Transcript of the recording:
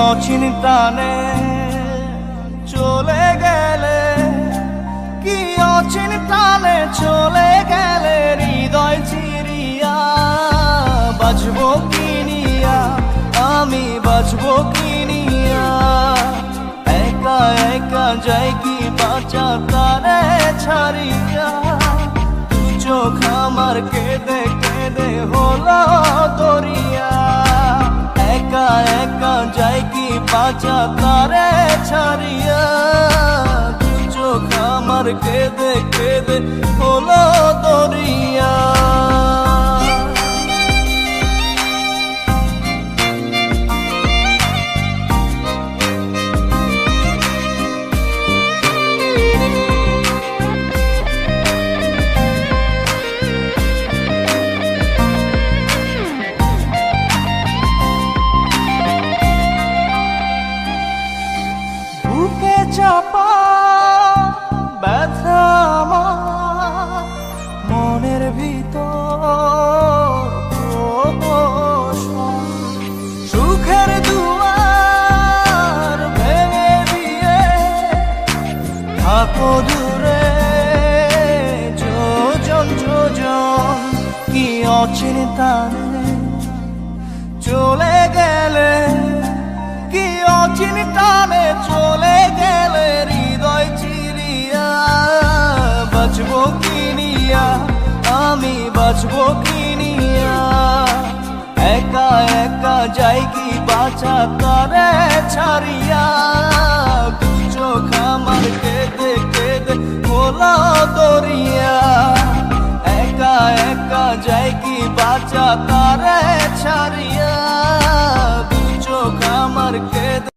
অচিন প্রাণে চলে গেলে, কি অচিন প্রাণে চলে গেলে, হৃদয় চিরিয়া বাজবো কিনিয়া, আমি বাজবো কিনিয়া। একা একা যাই কি বাঁচা তারে ছাড়িয়া, দু চোখ আমার কেঁদে কেঁদে হলো দরিয়া। একা একা যাই কি বাঁচা তারে ছাড়িয়া, দু চোখ আমার কেঁদে কেঁদে হলো দরিয়া। বুকে চাপা ব্যথা আমার মনের ভিতর, সুখের দুয়ার ভেঙে দিয়ে থাকো দূরে যোজন যোজন। কি অচিন টানে চলে গেলে, কি অচিন টানে চলে গেলে, হৃদয় চিরিয়া বাজবো কিনিয়া, আমি বাজবো কিনিয়া। একা একা যাই কি বাঁচা তারে ছাড়িয়া, দু চোখ আমার কেঁদে কেঁদে হলো দরিয়া। একা একা যাই কি বাঁচা তারে ছাড়িয়া, দু চোখ আমার কেঁদে